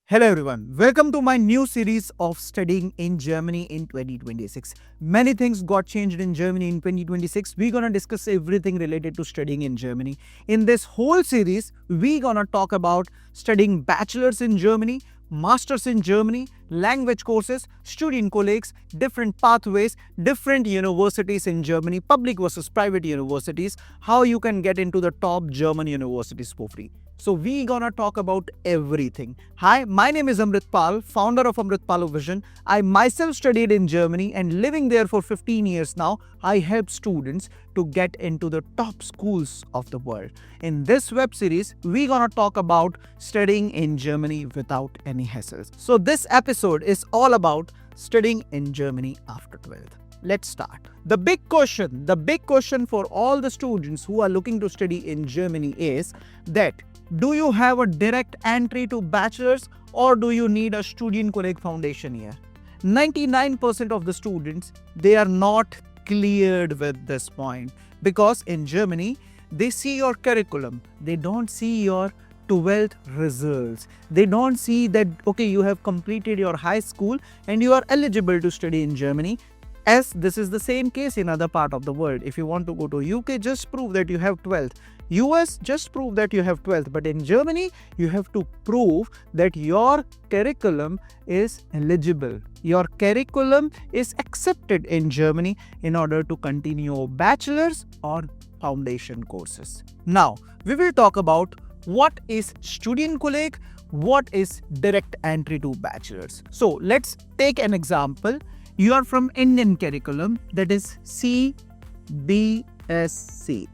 Hello everyone, welcome to my new series of studying in Germany in 2026. Many things got changed in Germany in 2026. We're gonna discuss everything related to studying in Germany. In this whole series, we're gonna talk about studying bachelor's in Germany, master's in Germany, language courses, student colleagues, different pathways, different universities in Germany, public versus private universities, how you can get into the top German universities for free. So we gonna talk about everything. Hi, my name is Amratpal, founder of Amratpal Vision. I myself studied in Germany and living there for 15 years now. I help students to get into the top schools of the world. In this web series, we gonna talk about studying in Germany without any hassles. So this episode is all about studying in Germany after 12th. Let's start. The big question for all the students who are looking to study in Germany is that do you have a direct entry to bachelor's or do you need a student colleague foundation year? 99% of the students, they are not cleared with this point because in Germany, they see your curriculum. They don't see your 12th results. They don't see that, okay, you have completed your high school and you are eligible to study in Germany. As this is the same case in other part of the world. If you want to go to UK, just prove that you have 12th. US, just prove that you have 12th. But in Germany, you have to prove that your curriculum is eligible. Your curriculum is accepted in Germany in order to continue bachelor's or foundation courses. Now, we will talk about what is student colleague, what is direct entry to bachelor's. So, let's take an example. You are from Indian curriculum, that is CBSC.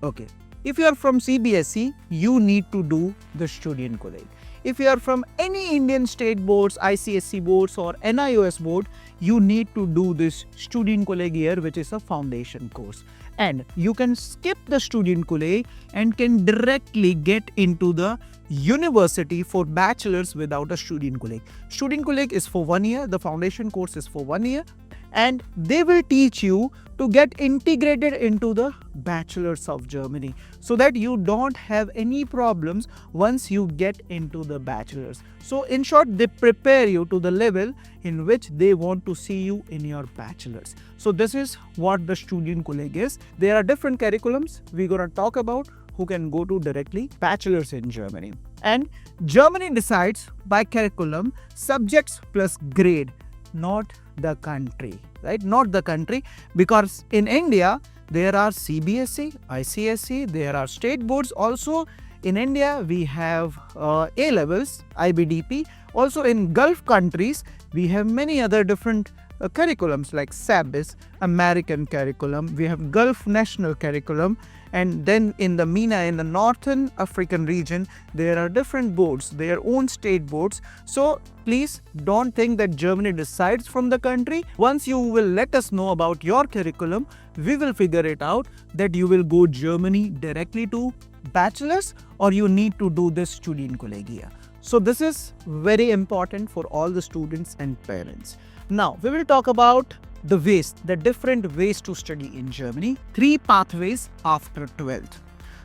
Okay. If you are from CBSC, you need to do the student colleague. If you are from any Indian state boards, ICSC boards or NIOS board, you need to do this student colleague year, which is a foundation course. And you can skip the student colleague and can directly get into the university for bachelor's without a student colleague. Student colleague is for 1 year, the foundation course is for 1 year, and they will teach you to get integrated into the bachelor's of Germany so that you don't have any problems once you get into the bachelor's. So in short, they prepare you to the level in which they want to see you in your bachelor's. So this is what the student colleague is. There are different curriculums we're going to talk about who can go to directly bachelor's in Germany. And Germany decides by curriculum, subjects plus grade, not the country, right? Not the country, because in India, there are CBSC, ICSC, there are state boards. Also in India, we have A levels, IBDP. Also in Gulf countries, we have many other different curriculums like SABIS, American curriculum. We have Gulf national curriculum. And then in the MENA, in the Northern African region, there are different boards, their own state boards. So please don't think that Germany decides from the country. Once you will let us know about your curriculum, we will figure it out that you will go Germany directly to bachelor's or you need to do this student colleague year. So this is very important for all the students and parents. Now we will talk about the different ways to study in Germany. 3 pathways after 12th.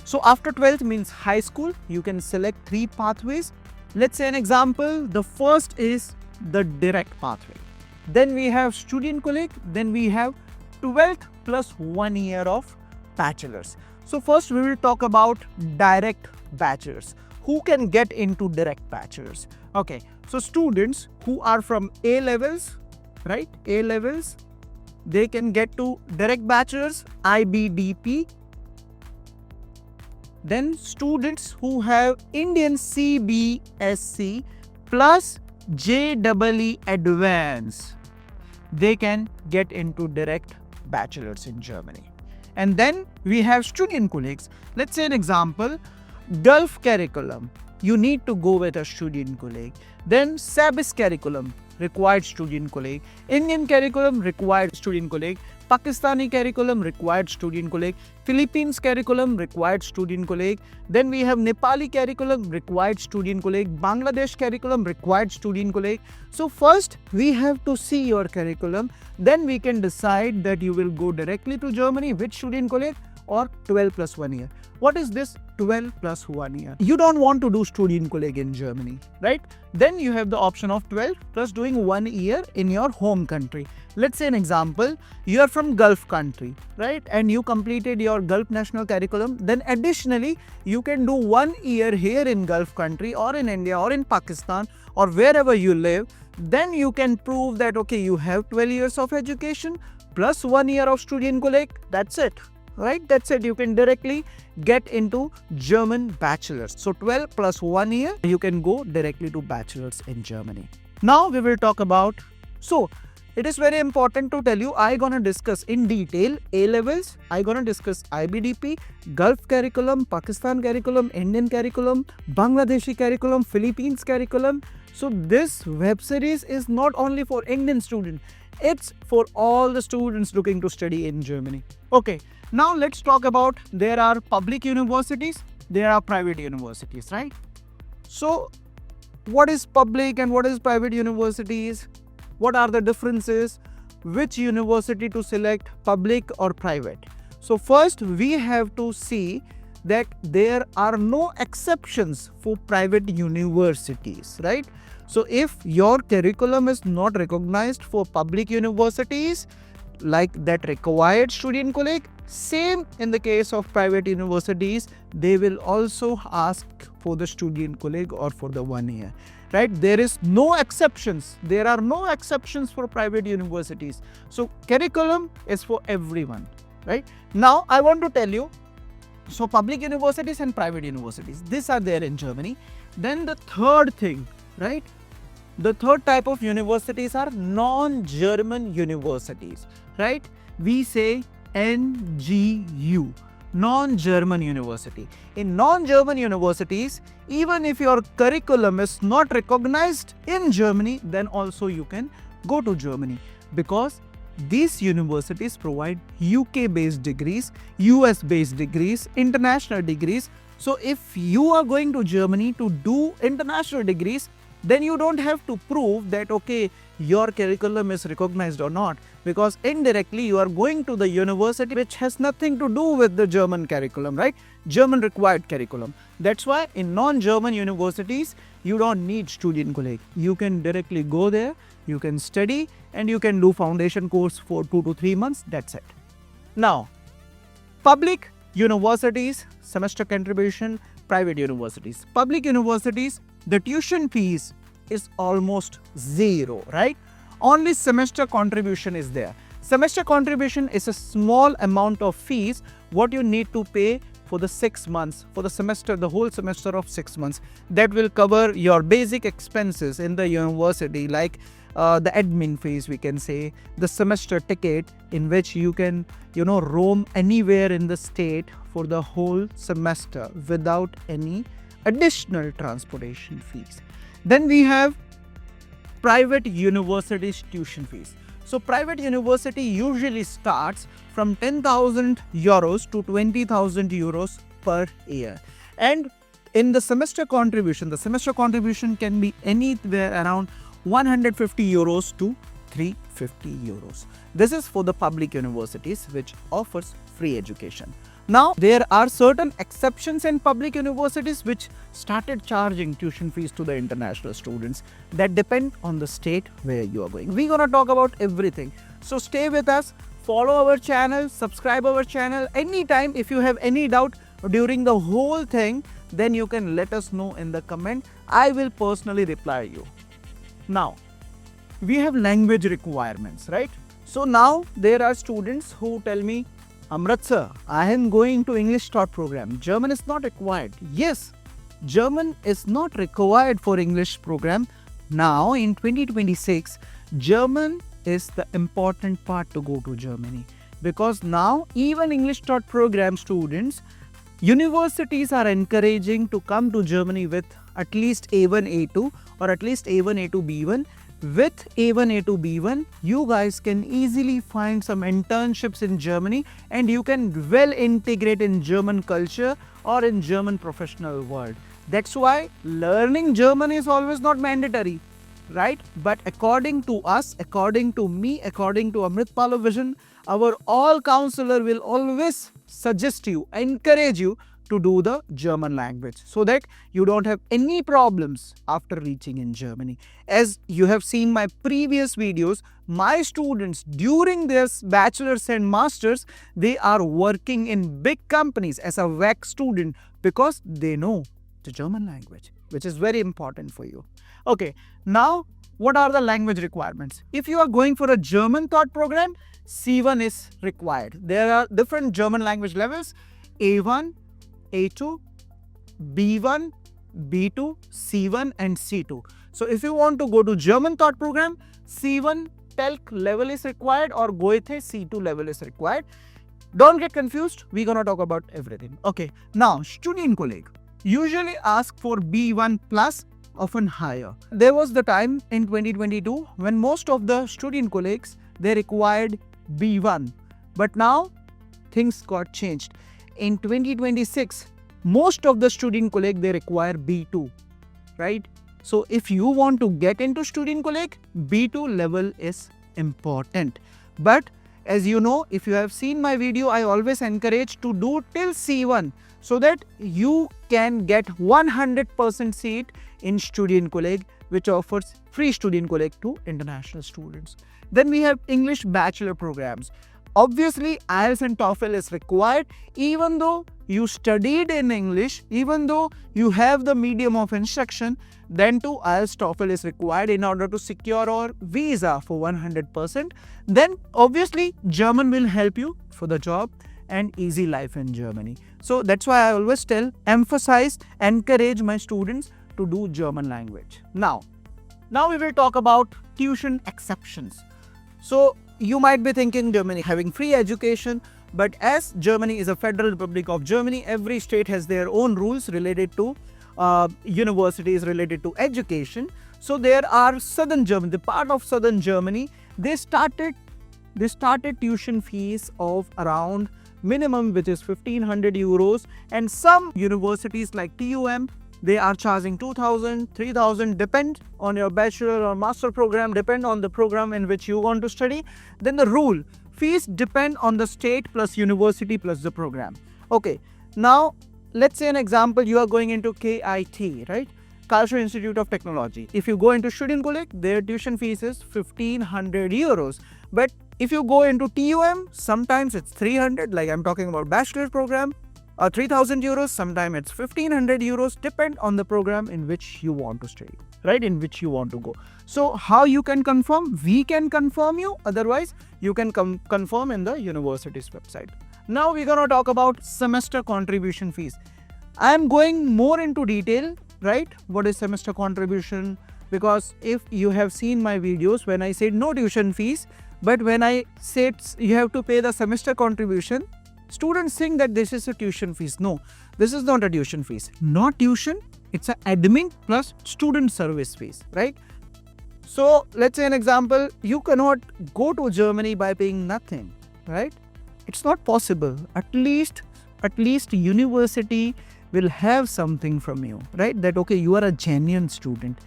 So after 12th means high school, you can select 3 pathways. Let's say an example, the first is the direct pathway. Then we have student colleague, then we have 12th plus 1 year of bachelor's. So first we will talk about direct bachelor's. Who can get into direct bachelor's? Okay, so students who are from A levels, right? A levels, they can get to direct bachelor's, IBDP. Then students who have Indian CBSC plus JEE Advanced, they can get into direct bachelor's in Germany. And then we have student colleagues. Let's say an example, Gulf curriculum, you need to go with a student colleague. Then SABIS curriculum, required student colleague. Indian curriculum, required student colleague. Pakistani curriculum, required student colleague. Philippines curriculum, required student colleague. Then we have Nepali curriculum, required student colleague. Bangladesh curriculum, required student colleague. So first we have to see your curriculum. Then we can decide that you will go directly to Germany with student colleague or 12 plus 1 year. What is this 12 plus 1 year? You don't want to do Studienkolleg in Germany, right? Then you have the option of 12 plus doing 1 year in your home country. Let's say an example, you are from Gulf country, right? And you completed your Gulf national curriculum. Then additionally, you can do 1 year here in Gulf country or in India or in Pakistan or wherever you live. Then you can prove that, okay, you have 12 years of education plus 1 year of Studienkolleg. That's it. Right? That's it. You can directly get into German bachelor's. So 12 plus 1 year, you can go directly to bachelor's in Germany. Now we will talk about, so it is very important to tell you, I gonna discuss in detail A-levels, I gonna discuss IBDP, Gulf curriculum, Pakistan curriculum, Indian curriculum, Bangladeshi curriculum, Philippines curriculum. So this web series is not only for Indian students, it's for all the students looking to study in Germany. Okay. Now let's talk about, there are public universities, there are private universities, right? So what is public and what is private universities? What are the differences? Which university to select, public or private? So first we have to see that there are no exceptions for private universities, right? So if your curriculum is not recognized for public universities, like that required Studienkolleg, same in the case of private universities, they will also ask for the Studienkolleg or for the 1 year, right? There is no exceptions. There are no exceptions for private universities. So curriculum is for everyone, right? Now I want to tell you, so public universities and private universities, these are there in Germany. Then the third thing, right? The third type of universities are non-German universities, right? We say NGU, non-German university. In non-German universities, even if your curriculum is not recognized in Germany, then also you can go to Germany, because these universities provide UK-based degrees, US-based degrees, international degrees. So if you are going to Germany to do international degrees, then you don't have to prove that, okay, your curriculum is recognized or not, because indirectly you are going to the university which has nothing to do with the German curriculum, right? German required curriculum. That's why in non-German universities, you don't need Studienkolleg. You can directly go there, you can study and you can do foundation course for 2 to 3 months. That's it. Now, public universities, semester contribution, private universities. Public universities, the tuition fees is almost zero, right? Only semester contribution is there. Semester contribution is a small amount of fees what you need to pay for the 6 months, for the semester, the whole semester of 6 months. That will cover your basic expenses in the university, like the admin fees, we can say, the semester ticket in which you can, roam anywhere in the state for the whole semester without any additional transportation fees. Then we have private universities tuition fees. So private university usually starts from 10,000 euros to 20,000 euros per year. And in the semester contribution can be anywhere around 150 euros to 350 euros. This is for the public universities which offers free education. Now, there are certain exceptions in public universities which started charging tuition fees to the international students. That depend on the state where you are going. We're going to talk about everything. So stay with us, follow our channel, subscribe our channel. Anytime if you have any doubt during the whole thing, then you can let us know in the comment. I will personally reply you. Now, we have language requirements, right? So now there are students who tell me, Amrat sir, I am going to English taught program. German is not required. Yes, German is not required for English program. Now in 2026, German is the important part to go to Germany, because now even English taught program students, universities are encouraging to come to Germany with at least A1, A2 or at least A1, A2, B1. With A1, A2, B1, you guys can easily find some internships in Germany and you can well integrate in German culture or in German professional world. That's why learning German is always not mandatory, right? But according to us, according to me, according to Amratpal vision, our all counselor will always suggest you, encourage you to do the German language so that you don't have any problems after reaching in Germany. As you have seen my previous videos, my students during their bachelor's and master's, they are working in big companies as a WAC student because they know the German language, which is very important for you. Okay, now what are the language requirements? If you are going for a German thought program, C1 is required. There are different German language levels: A1, A2, B1, B2, C1 and C2. So if you want to go to German thought program, C1 TELC level is required or Goethe C2 level is required. Don't get confused, we're gonna talk about everything. Okay, now Studienkolleg usually ask for B1 plus, often higher. There was the time in 2022 when most of the Studienkollegs, they required B1, but now things got changed. In 2026, most of the Studienkolleg, they require B2, right? So if you want to get into Studienkolleg, B2 level is important. But as you know, if you have seen my video, I always encourage to do till C1 so that you can get 100% seat in Studienkolleg, which offers free Studienkolleg to international students. Then we have English bachelor programs. Obviously, IELTS and TOEFL is required even though you studied in English, even though you have the medium of instruction, then too IELTS TOEFL is required in order to secure our visa for 100%. Then obviously German will help you for the job and easy life in Germany. So that's why I always emphasize, encourage my students to do German language. Now we will talk about tuition exceptions. So you might be thinking Germany having free education, but as Germany is a federal republic of Germany, every state has their own rules related to universities, related to education. So there are southern Germany, the part of southern Germany, they started tuition fees of around minimum, which is 1500 euros, and some universities like TUM, they are charging 2000, 3000, depend on your bachelor or master program, depend on the program in which you want to study. Then the rule, fees depend on the state plus university plus the program. Okay, now let's say an example, you are going into KIT, right? Karlsruhe Institute of Technology. If you go into Studienkolleg, their tuition fees is 1500 euros. But if you go into TUM, sometimes it's 300, like I'm talking about bachelor program, 3000 euros, sometimes it's 1500 euros, depend on the program in which you want to study, right? In which you want to go. So how you can confirm? We can confirm you, otherwise you can confirm in the university's website. Now we're gonna talk about semester contribution fees. I am going more into detail, right? What is semester contribution? Because if you have seen my videos when I said no tuition fees, but when I said you have to pay the semester contribution, students think that this is a tuition fees. No, this is not a tuition fees. Not tuition, it's an admin plus student service fees, right? So let's say an example, you cannot go to Germany by paying nothing, right? It's not possible. At least university will have something from you, right? That okay, you are a genuine student.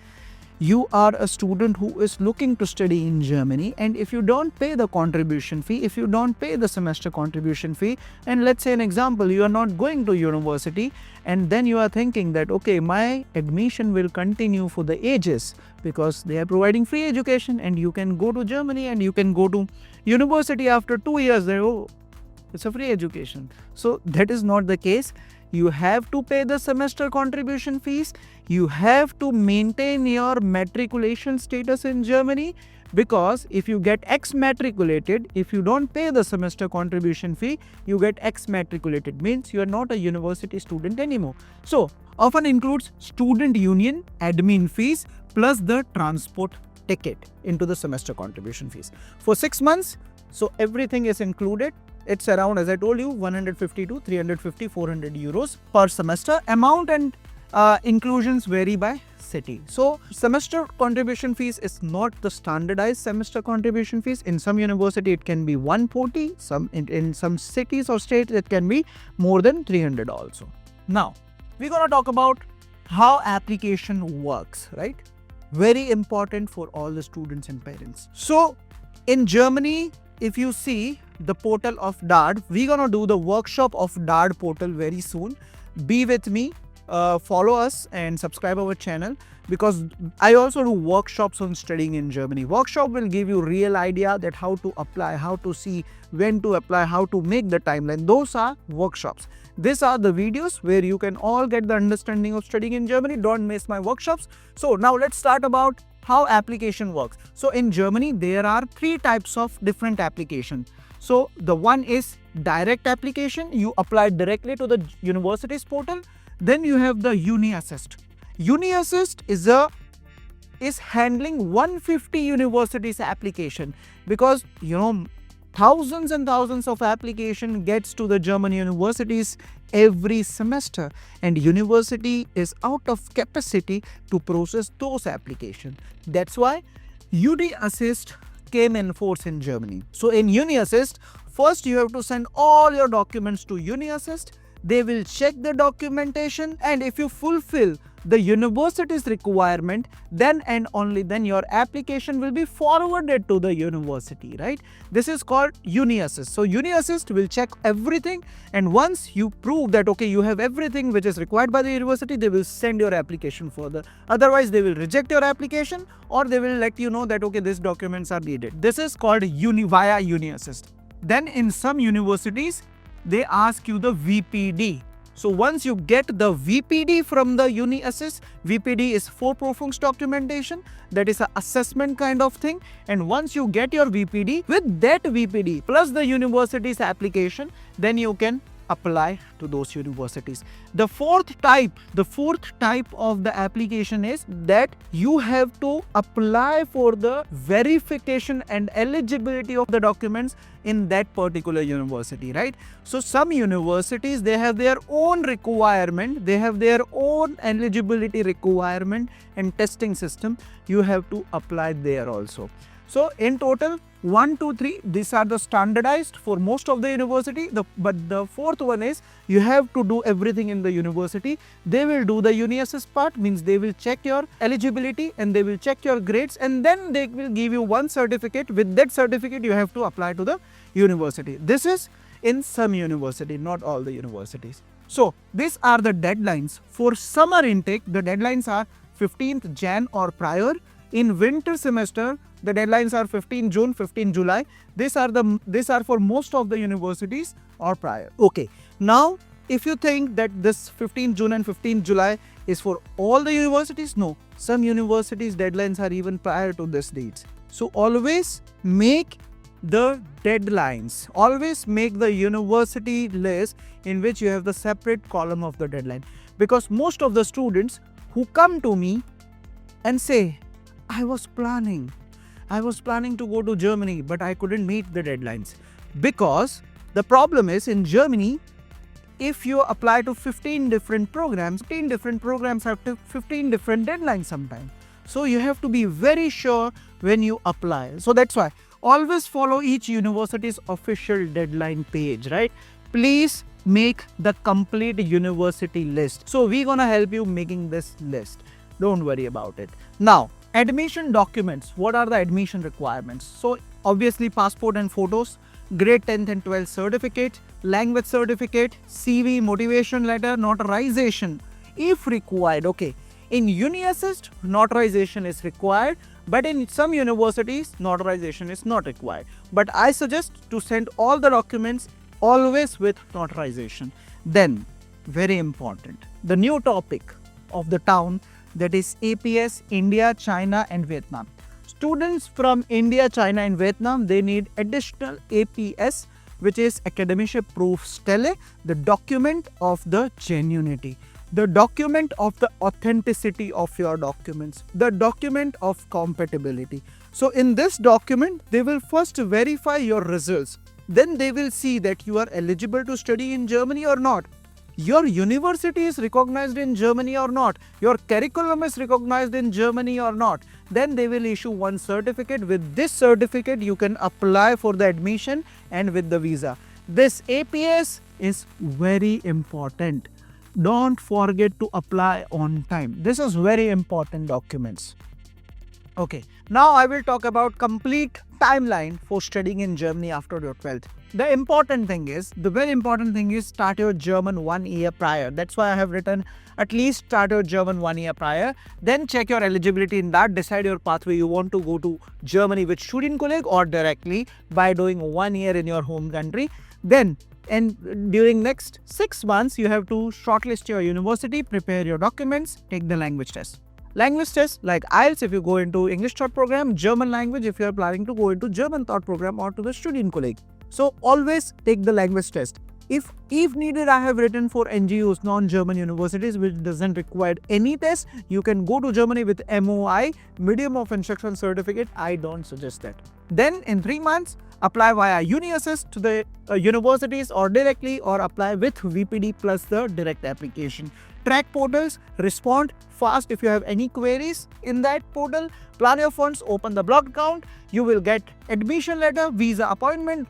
You are a student who is looking to study in Germany, and if you don't pay the contribution fee, if you don't pay the semester contribution fee, and let's say an example, you are not going to university, and then you are thinking that okay, my admission will continue for the ages because they are providing free education and you can go to Germany and you can go to university after 2 years. Oh, it's a free education. So that is not the case. You have to pay the semester contribution fees. You have to maintain your matriculation status in Germany, because if you get exmatriculated, if you don't pay the semester contribution fee, you get exmatriculated, means you are not a university student anymore. So often includes student union admin fees plus the transport ticket into the semester contribution fees. For 6 months, so everything is included. It's around, as I told you, 150 to 350, 400 euros per semester. Amount and inclusions vary by city. So semester contribution fees is not the standardized semester contribution fees. In some university it can be 140, in some cities or states it can be more than 300 also. Now we're going to talk about how application works, right? Very important for all the students and parents. So in Germany, if you see the portal of DARD, we're gonna do the workshop of DARD portal very soon. be with me, follow us and subscribe our channel, because I also do workshops on studying in Germany. Workshop will give you real idea that how to apply, how to see when to apply, how to make the timeline. Those are workshops. These are the videos where you can all get the understanding of studying in Germany. Don't miss my workshops. So now let's start about how application works. So in Germany, there are 3 types of different application. So the one is direct application. You apply directly to the university's portal. Then you have the Uni Assist. Uni Assist is handling 150 universities application, because thousands and thousands of application gets to the German universities every semester, and university is out of capacity to process those applications. That's why Uni Assist came in force in Germany. So in Uni Assist, first you have to send all your documents to Uni Assist. They will check the documentation, and if you fulfill the university's requirement, then and only then your application will be forwarded to the university, right? This is called Uni Assist. So Uni Assist will check everything, and once you prove that okay, you have everything which is required by the university, they will send your application further. Otherwise, they will reject your application, or they will let you know that okay, these documents are needed. This is called via Uni Assist. Then in some universities, they ask you the VPD. So once you get the VPD from the Uni Assist, VPD is for Profunds documentation, that is an assessment kind of thing. And once you get your VPD, with that VPD plus the university's application, then you can apply to those universities. The fourth type of the application is that you have to apply for the verification and eligibility of the documents in that particular university, right? So some universities, they have their own requirement, they have their own eligibility requirement and testing system. You have to apply there also. So in total, 1, 2, 3, these are the standardized for most of the university. But the fourth one is you have to do everything in the university. They will do the Uni Assist part, means they will check your eligibility and they will check your grades, and then they will give you one certificate. With that certificate, you have to apply to the university. This is in some university, not all the universities. So these are the deadlines. For summer intake, the deadlines are 15th Jan or prior. In winter semester, the deadlines are 15 June, 15 July. These are for most of the universities or prior. Okay. Now, if you think that this 15 June and 15 July is for all the universities, no. Some universities' deadlines are even prior to this dates. So always make the deadlines. Always make the university list in which you have the separate column of the deadline. Because most of the students who come to me and say, I was planning to go to Germany, but I couldn't meet the deadlines. Because the problem is in Germany, if you apply to 15 different programs, 15 different programs have 15 different deadlines sometimes. So you have to be very sure when you apply. So that's why always follow each university's official deadline page, right? Please make the complete university list. So we're gonna help you making this list. Don't worry about it. Now, admission documents. What are the admission requirements? So obviously passport and photos, grade 10th and 12th certificate, language certificate, CV, motivation letter, notarization if required. Okay, in Uni Assist, notarization is required, but in some universities, notarization is not required. But I suggest to send all the documents always with notarization. Then, very important, the new topic of the town, that is APS, India, China and Vietnam. Students from India, China and Vietnam, they need additional APS, which is Akademische Prüfstelle, the document of the genuinity, the document of the authenticity of your documents, the document of compatibility. So in this document, they will first verify your results. Then they will see that you are eligible to study in Germany or not. Your university is recognized in Germany or not. Your curriculum is recognized in Germany or not. Then they will issue one certificate. With this certificate, you can apply for the admission and with the visa. This APS is very important. Don't forget to apply on time. This is very important documents. Okay, now I will talk about complete timeline for studying in Germany after your 12th. The very important thing is start your German 1 year prior. That's why I have written at least start your German 1 year prior. Then check your eligibility in that, decide your pathway. You want to go to Germany with Studienkolleg or directly by doing 1 year in your home country. Then, and during next 6 months, you have to shortlist your university, prepare your documents, take the language test. Language tests like IELTS if you go into English thought program, German language if you are planning to go into German thought program or to the Studienkolleg. So always take the language test. If needed, I have written for NGOs, non-German universities, which doesn't require any test. You can go to Germany with MOI, Medium of Instruction Certificate. I don't suggest that. Then in 3 months, apply via UniAssist to the universities or directly, or apply with VPD plus the direct application. Track portals, respond fast if you have any queries in that portal. Plan your funds, open the block account. You will get admission letter, visa appointment,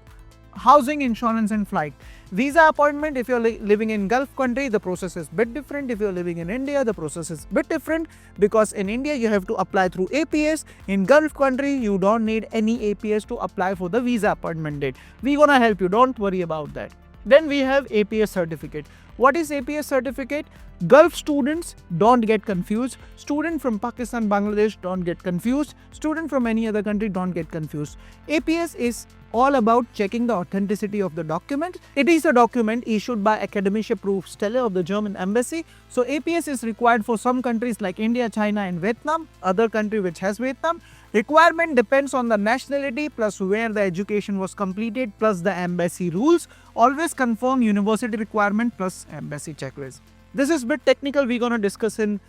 housing, insurance and flight. Visa appointment, if you're living in Gulf country, the process is bit different. If you're living in India, the process is bit different, because in India you have to apply through APS. In Gulf country, you don't need any APS to apply for the visa appointment date. We're gonna help you, don't worry about that. Then we have APS certificate. What is APS certificate? Gulf students, don't get confused. Student from Pakistan, Bangladesh, don't get confused. Student from any other country, don't get confused. APS is all about checking the authenticity of the document. It is a document issued by Akademische Prüfstelle of the German embassy. So APS is required for some countries like India, China and Vietnam, other country which has Vietnam. Requirement depends on the nationality plus where the education was completed plus the embassy rules. Always confirm university requirement plus embassy checklist. This is a bit technical, we're going to discuss in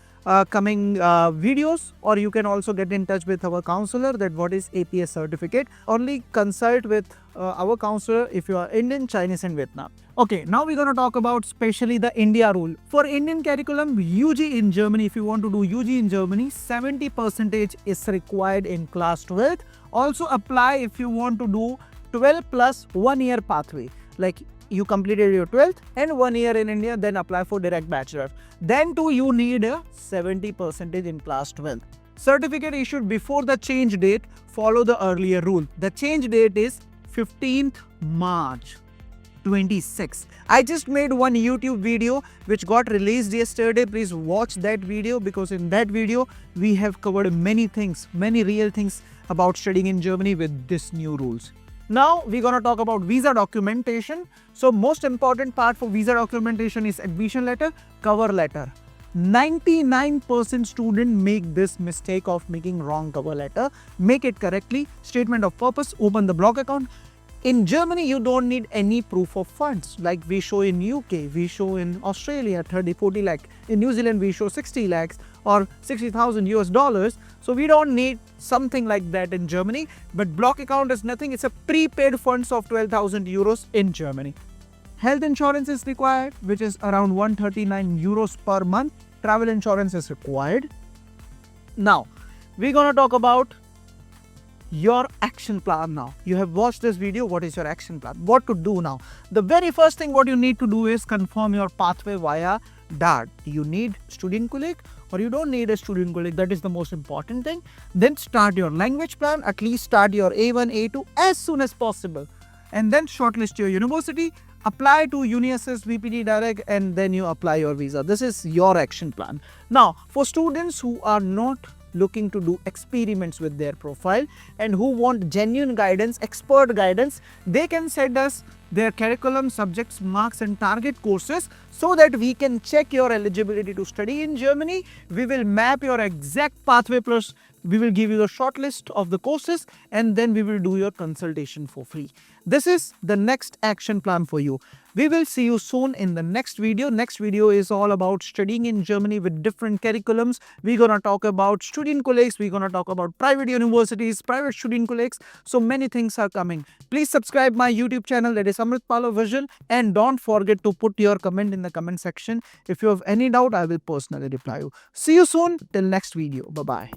coming videos, or you can also get in touch with our counselor that what is APS certificate. Only consult with our counselor if you are Indian, Chinese and Vietnam. Okay, now we're going to talk about specially the India rule. For Indian curriculum, UG in Germany, if you want to do UG in Germany, 70% is required in class 12th. Also apply if you want to do 12 plus 1 year pathway. Like you completed your 12th and 1 year in India, then apply for direct bachelor. Then too you need a 70% in class 12th. Certificate issued before the change date, follow the earlier rule. The change date is 15th March 26. I just made one YouTube video which got released yesterday. Please watch that video, because in that video we have covered many things, many real things about studying in Germany with this new rules. Now we're going to talk about visa documentation. So most important part for visa documentation is admission letter, cover letter. 99% student make this mistake of making wrong cover letter. Make it correctly. Statement of purpose, open the block account. In Germany, you don't need any proof of funds like we show in UK, we show in Australia 30-40 lakh. In New Zealand, we show 60 lakhs or 60,000 US dollars. So we don't need something like that in Germany. But block account is nothing. It's a prepaid funds of 12,000 euros in Germany. Health insurance is required, which is around 139 euros per month. Travel insurance is required. Now, we're going to talk about your action plan now. You have watched this video. What is your action plan? What to do now? The very first thing what you need to do is confirm your pathway via DART. You need Studienkolleg or you don't need a Studienkolleg. That is the most important thing. Then start your language plan. At least start your A1, A2 as soon as possible. And then shortlist your university. Apply to UniAssist, VPD Direct, and then you apply your visa. This is your action plan. Now, for students who are not looking to do experiments with their profile and who want genuine guidance, expert guidance, they can send us their curriculum, subjects, marks and target courses so that we can check your eligibility to study in Germany. We will map your exact pathway, plus we will give you the short list of the courses, and then we will do your consultation for free. This is the next action plan for you. We will see you soon in the next video. Next video is all about studying in Germany with different curriculums. We're going to talk about Studienkollegs. We're going to talk about private universities, private Studienkollegs. So many things are coming. Please subscribe my YouTube channel, that is Amratpal Visual, and don't forget to put your comment in the comment section. If you have any doubt, I will personally reply you. See you soon till next video. Bye-bye.